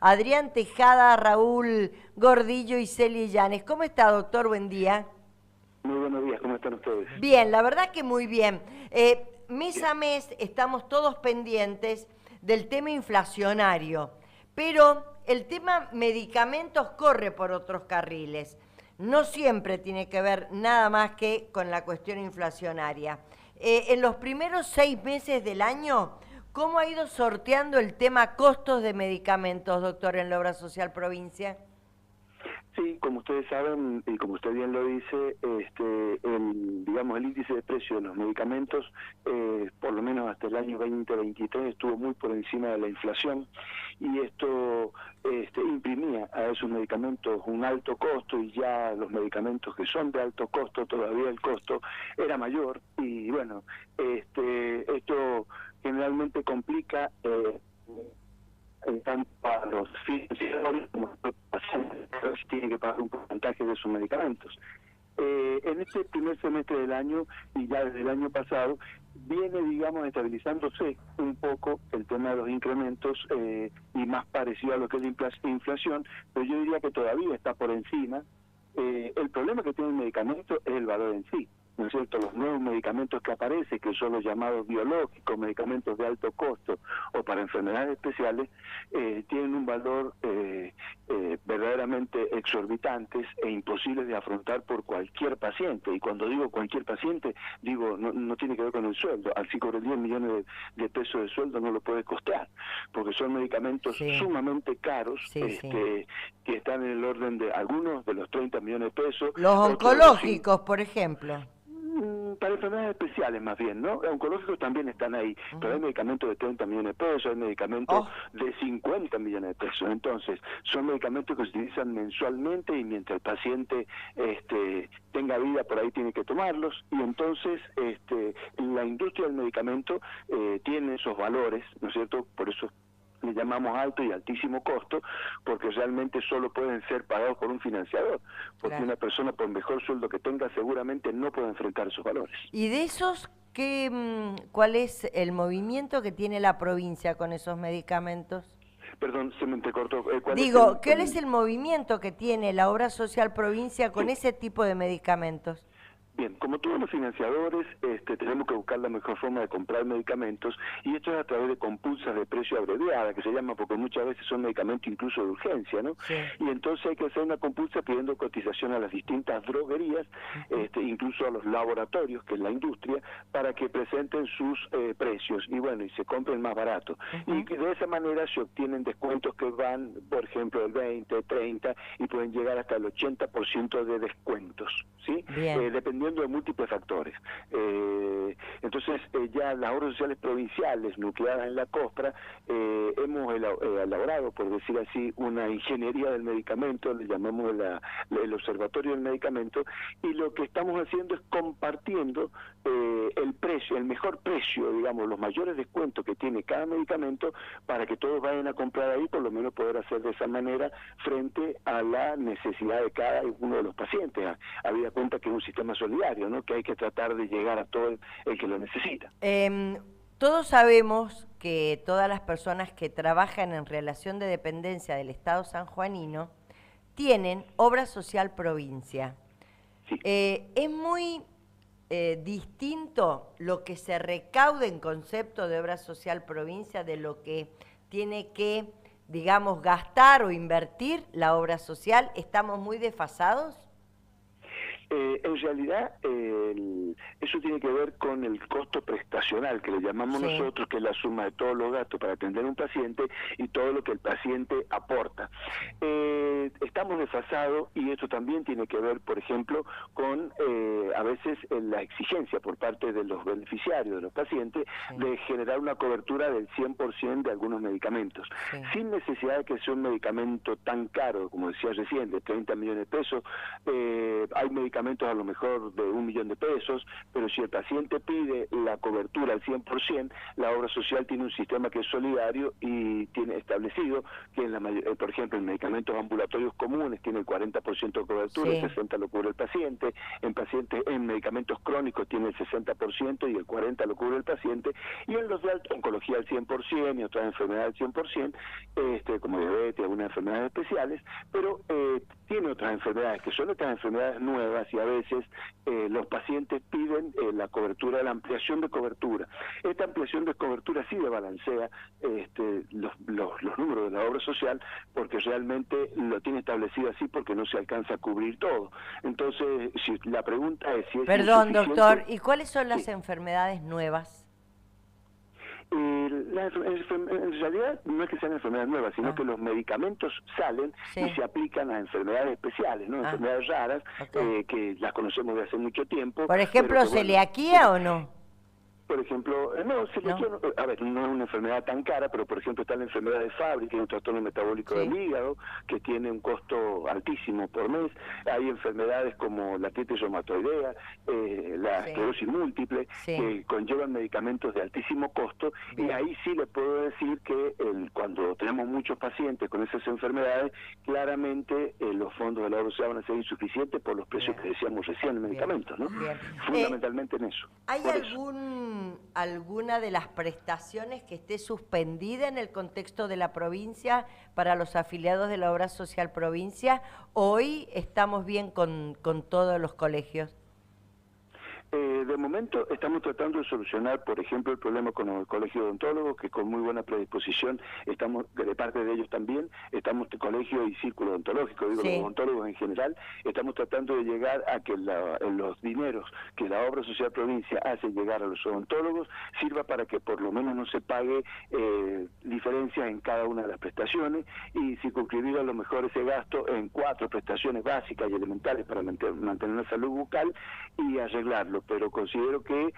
Adrián Tejada, Raúl Gordillo y Celia Llanes. ¿Cómo está, doctor? Buen día. Muy buenos días, ¿cómo están ustedes? Bien, la verdad que muy bien. Mes a mes estamos todos pendientes del tema inflacionario, pero el tema medicamentos corre por otros carriles. No siempre tiene que ver nada más que con la cuestión inflacionaria. En los primeros 6 meses del año, ¿cómo ha ido sorteando el tema costos de medicamentos, doctor, en la Obra Social Provincia? Sí, como ustedes saben, y como usted bien lo dice, el índice de precio de los medicamentos, por lo menos hasta el año 2023, estuvo muy por encima de la inflación, y esto imprimía a esos medicamentos un alto costo, y ya los medicamentos que son de alto costo, todavía el costo era mayor, y bueno, esto generalmente complica tanto para los financiadores como para los pacientes, que tienen que pagar un porcentaje de sus medicamentos. En este primer semestre del año, y ya desde el año pasado, viene, digamos, estabilizándose un poco el tema de los incrementos, y más parecido a lo que es la inflación, pero yo diría que todavía está por encima. El problema que tiene el medicamento es el valor en sí, ¿no es cierto? Los nuevos medicamentos que aparecen, que son los llamados biológicos, medicamentos de alto costo o para enfermedades especiales, tienen un valor verdaderamente exorbitantes e imposibles de afrontar por cualquier paciente. Y cuando digo cualquier paciente, digo, no tiene que ver con el sueldo. Al si cobre 10 millones de pesos de sueldo no lo puede costear, porque son medicamentos sumamente caros, que están en el orden de algunos de los 30 millones de pesos. Los oncológicos, por ejemplo. Para enfermedades especiales más bien, ¿no? Oncológicos también están ahí, pero hay medicamentos de 30 millones de pesos, hay medicamentos de 50 millones de pesos. Entonces, son medicamentos que se utilizan mensualmente, y mientras el paciente tenga vida, por ahí tiene que tomarlos, y entonces la industria del medicamento tiene esos valores, ¿no es cierto? Por eso le llamamos alto y altísimo costo, porque realmente solo pueden ser pagados por un financiador, porque una persona, por mejor sueldo que tenga, seguramente no puede enfrentar esos valores. ¿Y de esos cuál es el movimiento que tiene la provincia con esos medicamentos? Perdón, se me entrecortó. Digo, ¿cuál es el movimiento que tiene la Obra Social Provincia con ese tipo de medicamentos? Bien, como todos los financiadores, tenemos que buscar la mejor forma de comprar medicamentos, y esto es a través de compulsas de precio abreviada, que se llama, porque muchas veces son medicamentos incluso de urgencia, ¿no? Sí. Y entonces hay que hacer una compulsa pidiendo cotización a las distintas droguerías, incluso a los laboratorios, que es la industria, para que presenten sus precios, y bueno, y se compren más barato. Y de esa manera se obtienen descuentos que van, por ejemplo, del 20, 30, y pueden llegar hasta el 80% de descuentos, ¿sí? Dependiendo de múltiples factores. Entonces, ya las obras sociales provinciales nucleadas en la COSPRA, hemos elaborado, por decir así, una ingeniería del medicamento, le llamamos el observatorio del medicamento, y lo que estamos haciendo es compartiendo el precio, el mejor precio, digamos, los mayores descuentos que tiene cada medicamento, para que todos vayan a comprar ahí, por lo menos poder hacer de esa manera frente a la necesidad de cada uno de los pacientes. Habida cuenta que es un sistema solidario, ¿no? Que hay que tratar de llegar a todo el que lo necesita. Todos sabemos que todas las personas que trabajan en relación de dependencia del Estado sanjuanino tienen Obra Social Provincia. Sí. Es muy distinto lo que se recauda en concepto de Obra Social Provincia de lo que tiene que, digamos, gastar o invertir la obra social. ¿Estamos muy desfasados? En realidad, eso tiene que ver con el costo prestacional, que le llamamos nosotros, que es la suma de todos los gastos para atender a un paciente y todo lo que el paciente aporta. Estamos desfasados, y esto también tiene que ver, por ejemplo, con a veces la exigencia por parte de los beneficiarios, de los pacientes, de generar una cobertura del 100% de algunos medicamentos, sin necesidad de que sea un medicamento tan caro, como decía recién, de 30 millones de pesos. Hay medicamentos medicamentos a lo mejor de 1 millón de pesos, pero si el paciente pide la cobertura al 100%, la obra social tiene un sistema que es solidario y tiene establecido que, por ejemplo, en medicamentos ambulatorios comunes tiene el 40% de cobertura, Sí. el 60% lo cubre el paciente, en medicamentos crónicos tiene el 60% y el 40% lo cubre el paciente, y en los de alta oncología al 100% y otras enfermedades al 100%, como diabetes, algunas enfermedades especiales, pero tiene otras enfermedades que son otras enfermedades nuevas, y a veces los pacientes piden la cobertura, la ampliación de cobertura. Esta ampliación de cobertura sí balancea los números de la obra social, porque realmente lo tiene establecido así porque no se alcanza a cubrir todo. Entonces, si la pregunta es si es Perdón, insuficiente. doctor, ¿y cuáles son las Sí. enfermedades nuevas? En realidad no es que sean enfermedades nuevas, sino que los medicamentos salen Sí. y se aplican a enfermedades especiales, ¿no? Enfermedades raras, Ok. que las conocemos de hace mucho tiempo. Por ejemplo, pero que, bueno, ¿celiaquía o no? por ejemplo, celiaquía, ¿No? a ver, no es una enfermedad tan cara, pero por ejemplo está la enfermedad de Fabry, que es un trastorno metabólico Sí. del hígado, que tiene un costo altísimo por mes. Hay enfermedades como la artritis reumatoidea, la Sí. esclerosis múltiple, Sí. que conllevan medicamentos de altísimo costo, Bien. y ahí sí le puedo decir que cuando tenemos muchos pacientes con esas enfermedades, claramente los fondos de la obra social van a ser insuficientes por los precios Bien. que decíamos recién en Bien. medicamentos, ¿no? Bien. Fundamentalmente en eso. ¿Hay Por eso. alguna de las prestaciones que esté suspendida en el contexto de la provincia para los afiliados de la Obra Social Provincia? ¿Hoy estamos bien con todos los colegios? De momento estamos tratando de solucionar, por ejemplo, el problema con el Colegio de Odontólogos, que con muy buena predisposición estamos, de parte de ellos también, estamos colegio y círculo odontológico, digo, Sí. los odontólogos en general, estamos tratando de llegar a que los dineros que la Obra Social Provincia hace llegar a los odontólogos sirva para que por lo menos no se pague diferencias en cada una de las prestaciones, y circunscribir a lo mejor ese gasto en 4 prestaciones básicas y elementales para mantener la salud bucal y arreglarlo. Pero considero que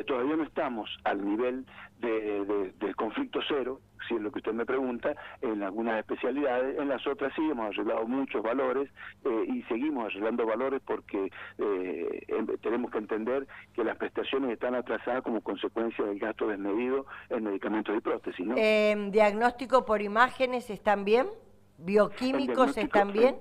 todavía no estamos al nivel del conflicto cero, si es lo que usted me pregunta, en algunas especialidades. En las otras sí hemos arreglado muchos valores y seguimos arreglando valores porque tenemos que entender que las prestaciones están atrasadas como consecuencia del gasto desmedido en medicamentos y prótesis, ¿no? ¿Diagnóstico por imágenes están bien? ¿Bioquímicos están bien?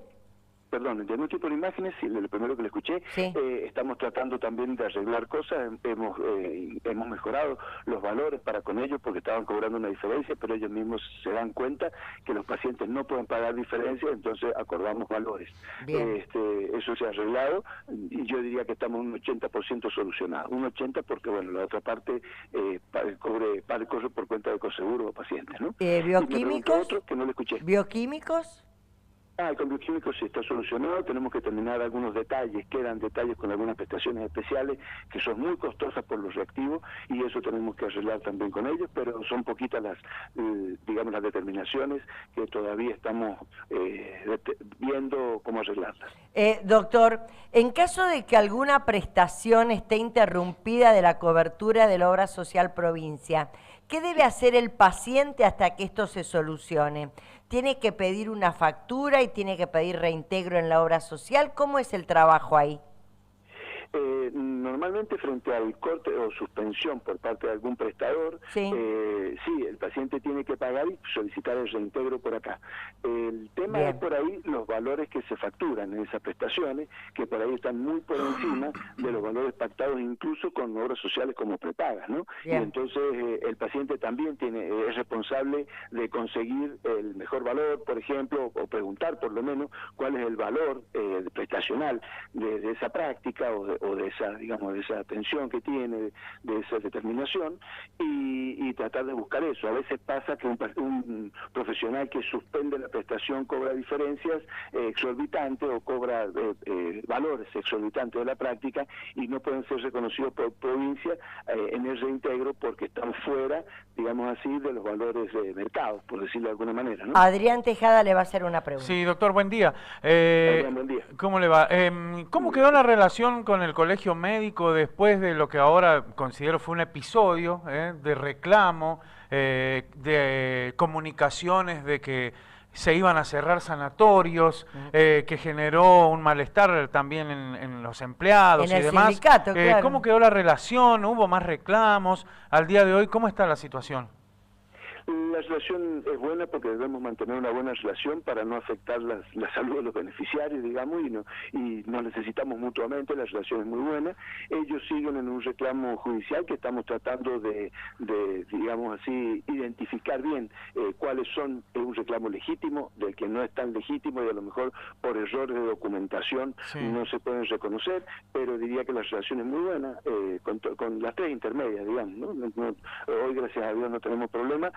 Perdón, el diagnóstico por imágenes, sí, lo primero que le escuché, Sí. estamos tratando también de arreglar cosas, hemos mejorado los valores para con ellos porque estaban cobrando una diferencia, pero ellos mismos se dan cuenta que los pacientes no pueden pagar diferencias, entonces acordamos valores. Bien. Eso se ha arreglado y yo diría que estamos un 80% solucionados, un 80% porque, bueno, la otra parte corre por cuenta de coaseguro o pacientes, ¿no? Y me preguntó ¿Bioquímicos? otro que no le escuché. ¿Bioquímicos? El cambio químico sí está solucionado, tenemos que terminar algunos detalles, quedan detalles con algunas prestaciones especiales que son muy costosas por los reactivos y eso tenemos que arreglar también con ellos, pero son poquitas las determinaciones que todavía estamos viendo cómo arreglarlas. Doctor, en caso de que alguna prestación esté interrumpida de la cobertura de la Obra Social Provincia, ¿qué debe hacer el paciente hasta que esto se solucione? ¿Tiene que pedir una factura y tiene que pedir reintegro en la obra social? ¿Cómo es el trabajo ahí? Normalmente frente al corte o suspensión por parte de algún prestador, Sí. Sí, el paciente tiene que pagar y solicitar el reintegro por acá. El tema Bien. es por ahí los valores que se facturan en esas prestaciones, que por ahí están muy por encima de los valores pactados incluso con obras sociales como prepagas, ¿no? Bien. Y entonces el paciente también es responsable de conseguir el mejor valor, por ejemplo, o preguntar por lo menos cuál es el valor prestacional de esa práctica o de esa, digamos, de esa atención que tiene, de esa determinación, y tratar de buscar eso. A veces pasa que un profesional que suspende la prestación cobra diferencias exorbitantes o cobra valores exorbitantes de la práctica y no pueden ser reconocidos por provincia en el reintegro porque están fuera, digamos así, de los valores de mercado, por decirlo de alguna manera, ¿no? Adrián Tejada le va a hacer una pregunta. Sí, doctor, buen día. Adrián, buen día. ¿Cómo le va? ¿Cómo quedó la relación con el colegio médico después de lo que ahora considero fue un episodio de reclamo, de comunicaciones de que se iban a cerrar sanatorios, que generó un malestar también en los empleados en y el demás. sindicato, claro. ¿Cómo quedó la relación? ¿Hubo más reclamos? Al día de hoy, ¿cómo está la situación? La relación es buena porque debemos mantener una buena relación para no afectar la salud de los beneficiarios, digamos, y nos necesitamos mutuamente. La relación es muy buena. Ellos siguen en un reclamo judicial que estamos tratando de digamos así, identificar bien cuáles son un reclamo legítimo, del que no es tan legítimo y a lo mejor por errores de documentación no se pueden reconocer, pero diría que la relación es muy buena con las tres intermedias, digamos, ¿no? Hoy, gracias a Dios, no tenemos problemas.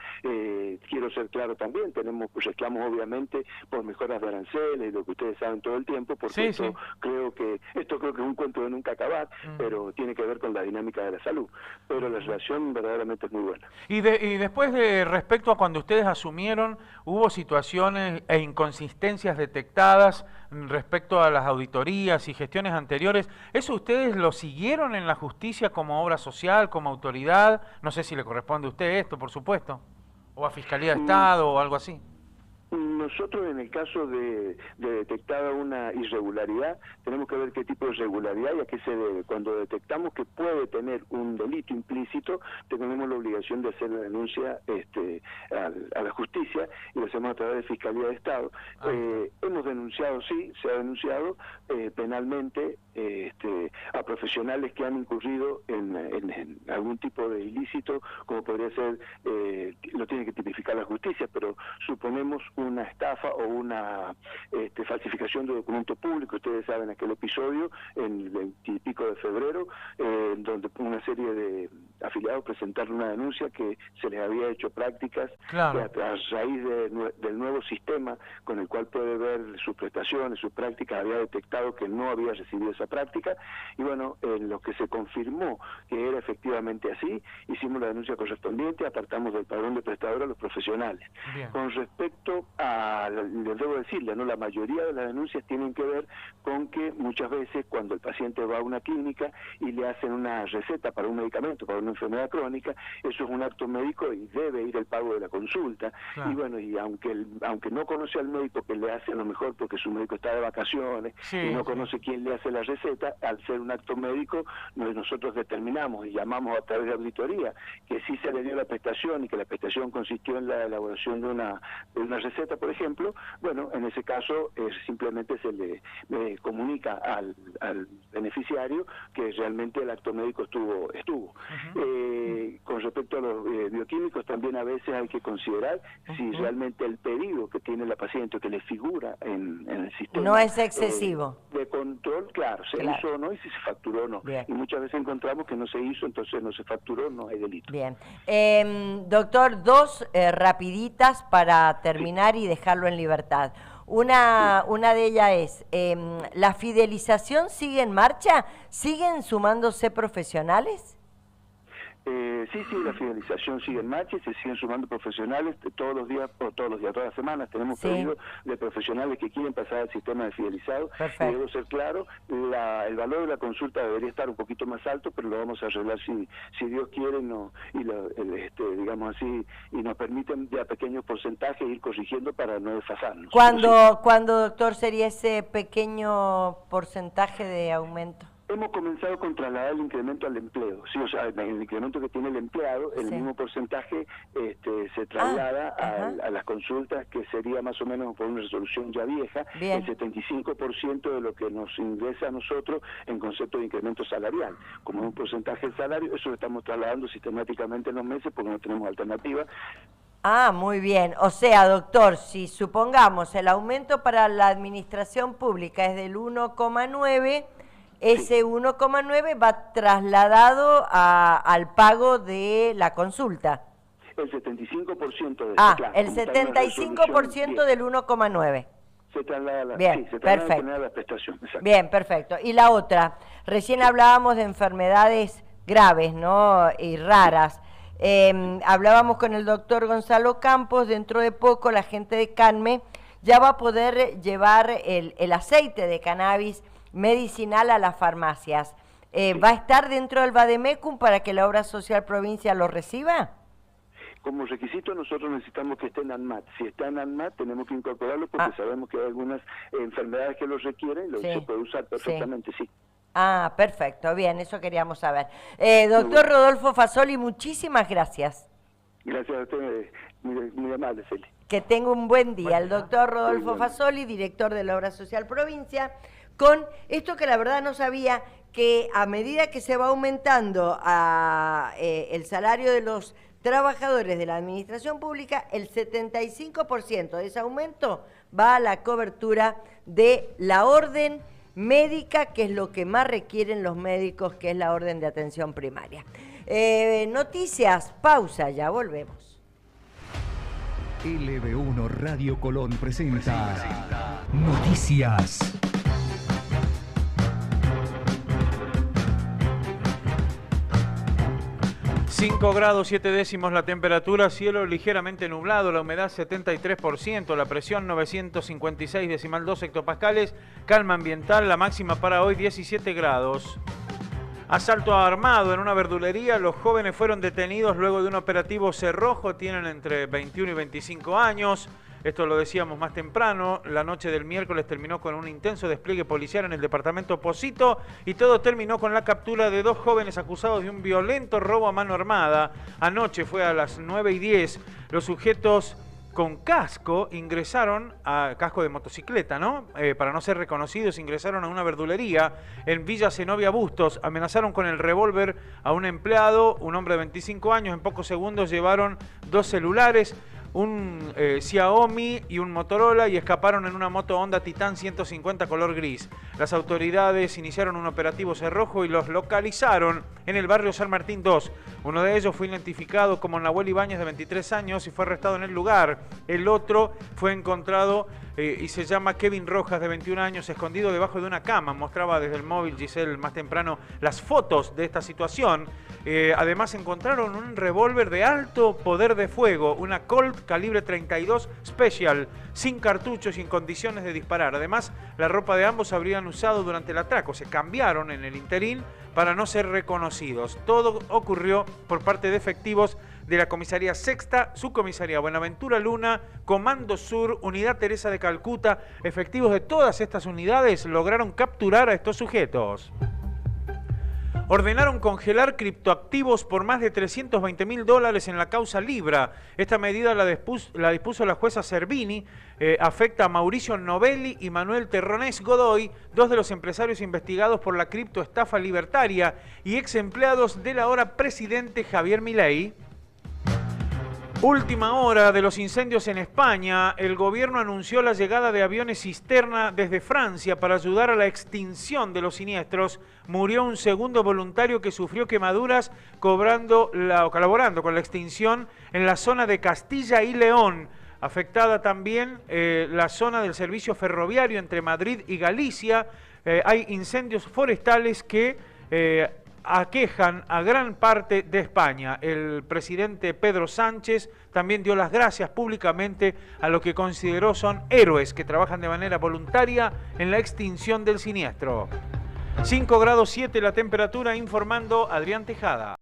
Quiero ser claro también, tenemos reclamos obviamente por mejoras de aranceles, lo que ustedes saben todo el tiempo, porque creo que es un cuento de nunca acabar, pero tiene que ver con la dinámica de la salud, pero la relación verdaderamente es muy buena. Y después respecto a cuando ustedes asumieron, ¿hubo situaciones e inconsistencias detectadas respecto a las auditorías y gestiones anteriores? ¿Eso ustedes lo siguieron en la justicia como obra social, como autoridad? No sé si le corresponde a usted esto, por supuesto. ¿O a Fiscalía de Estado o algo así? Nosotros, en el caso de detectada una irregularidad, tenemos que ver qué tipo de irregularidad y a qué se debe. Cuando detectamos que puede tener un delito implícito, tenemos la obligación de hacer la denuncia a la justicia, y lo hacemos a través de Fiscalía de Estado. Hemos denunciado, sí, se ha denunciado penalmente a profesionales que han incurrido en algún tipo de ilícito, como podría ser, lo tiene que tipificar la justicia, pero suponemos una estafa o una falsificación de documento público. Ustedes saben aquel episodio en el 20 y pico de febrero, donde una serie de afiliados presentaron una denuncia que se les había hecho prácticas que a raíz del nuevo sistema con el cual puede ver sus prestaciones, sus prácticas, había detectado que no había recibido esa práctica, y bueno, en lo que se confirmó que era efectivamente así, hicimos la denuncia correspondiente, apartamos del padrón de prestador a los profesionales. Bien. Con respecto les debo decirle, ¿no? La mayoría de las denuncias tienen que ver con que muchas veces cuando el paciente va a una clínica y le hacen una receta para un medicamento, para una enfermedad crónica, eso es un acto médico y debe ir el pago de la consulta. Claro. Y bueno, y aunque no conoce al médico que le hace, a lo mejor porque su médico está de vacaciones y no conoce quién le hace la receta, al ser un acto médico, nosotros determinamos y llamamos a través de auditoría que sí se le dio la prestación y que la prestación consistió en la elaboración de una receta, por ejemplo. Bueno, en ese caso simplemente se le comunica al beneficiario que realmente el acto médico estuvo. Con respecto a los bioquímicos, también a veces hay que considerar si realmente el pedido que tiene la paciente, que le figura en el sistema, no es excesivo de control, claro, se hizo o no, y si se facturó o no. Bien. Y muchas veces encontramos que no se hizo, entonces no se facturó, no hay delito. Bien. Doctor, dos rapiditas para terminar y dejarlo en libertad. Una de ellas es, ¿la fidelización sigue en marcha? ¿Siguen sumándose profesionales? Sí, la fidelización sigue en marcha y se siguen sumando profesionales todas las semanas. Tenemos pedidos de profesionales que quieren pasar al sistema de fidelizado. Perfecto. Y debo ser claro, el valor de la consulta debería estar un poquito más alto, pero lo vamos a arreglar si Dios quiere digamos así, y nos permiten de a pequeños porcentajes ir corrigiendo para no desfasarnos. ¿Cuándo, doctor, sería ese pequeño porcentaje de aumento? Hemos comenzado con trasladar el incremento al empleo, sí, o sea, el incremento que tiene el empleado, el mismo porcentaje se traslada a las consultas, que sería más o menos por una resolución ya vieja, el 75% de lo que nos ingresa a nosotros en concepto de incremento salarial. Como es un porcentaje del salario, eso lo estamos trasladando sistemáticamente en los meses porque no tenemos alternativa. Muy bien. O sea, doctor, si supongamos el aumento para la administración pública es del 1,9%, ese 1,9 va trasladado al pago de la consulta. El 75% de el 75% del 1,9. Se traslada la prestación. Exacto. Bien, perfecto. Y la otra, recién hablábamos de enfermedades graves, ¿no? Y raras. Hablábamos con el doctor Gonzalo Campos, dentro de poco la gente de CANME ya va a poder llevar el aceite de cannabis medicinal a las farmacias. ¿Va a estar dentro del Vademecum para que la Obra Social Provincia lo reciba? como requisito nosotros necesitamos que esté en ANMAT. Si está en ANMAT tenemos que incorporarlo porque sabemos que hay algunas enfermedades que lo requieren y se puede usar perfectamente, sí. Ah, perfecto, bien, eso queríamos saber. Doctor Rodolfo Fasoli, muchísimas gracias. Gracias a usted, muy amable, Celi. Que tenga un buen día. El doctor Rodolfo Fasoli, director de la Obra Social Provincia, con esto que la verdad no sabía, que a medida que se va aumentando el salario de los trabajadores de la administración pública, el 75% de ese aumento va a la cobertura de la orden médica, que es lo que más requieren los médicos, que es la orden de atención primaria. Noticias, pausa, ya volvemos. LB1 Radio Colón presenta Noticias. 5 grados 7 décimos la temperatura, cielo ligeramente nublado, la humedad 73%, la presión 956,2 hectopascales, calma ambiental, la máxima para hoy 17 grados. Asalto armado en una verdulería, los jóvenes fueron detenidos luego de un operativo cerrojo, tienen entre 21 y 25 años. Esto lo decíamos más temprano, la noche del miércoles terminó con un intenso despliegue policial en el departamento Pocito y todo terminó con la captura de 2 jóvenes acusados de un violento robo a mano armada. Anoche fue a las 9:10, los sujetos con casco ingresaron a casco de motocicleta, ¿no? Para no ser reconocidos, ingresaron a una verdulería en Villa Zenobia Bustos, amenazaron con el revólver a un empleado, un hombre de 25 años, en pocos segundos llevaron 2 celulares, un Xiaomi y un Motorola y escaparon en una moto Honda Titan 150 color gris. Las autoridades iniciaron un operativo cerrojo y los localizaron en el barrio San Martín 2. Uno de ellos fue identificado como Nahuel Ibáñez, de 23 años, y fue arrestado en el lugar. El otro fue encontrado y se llama Kevin Rojas, de 21 años, escondido debajo de una cama. Mostraba desde el móvil Giselle más temprano las fotos de esta situación. Además encontraron un revólver de alto poder de fuego, una Colt calibre 32 Special, sin cartuchos y en condiciones de disparar. Además, la ropa de ambos habrían usado durante el atraco. Se cambiaron en el interín para no ser reconocidos. Todo ocurrió por parte de efectivos de la Comisaría Sexta, Subcomisaría Buenaventura Luna, Comando Sur, Unidad Teresa de Calcuta. Efectivos de todas estas unidades lograron capturar a estos sujetos. Ordenaron congelar criptoactivos por más de $320.000 en la causa Libra. Esta medida la dispuso la jueza Servini. Afecta a Mauricio Novelli y Manuel Terronés Godoy, 2 de los empresarios investigados por la criptoestafa libertaria y ex empleados del ahora presidente Javier Milei. Última hora de los incendios en España. El gobierno anunció la llegada de aviones cisterna desde Francia para ayudar a la extinción de los siniestros. Murió un segundo voluntario que sufrió quemaduras colaborando con la extinción en la zona de Castilla y León. Afectada también la zona del servicio ferroviario entre Madrid y Galicia. Hay incendios forestales que aquejan a gran parte de España. El presidente Pedro Sánchez también dio las gracias públicamente a lo que consideró son héroes que trabajan de manera voluntaria en la extinción del siniestro. 5 grados 7 la temperatura, informando Adrián Tejada.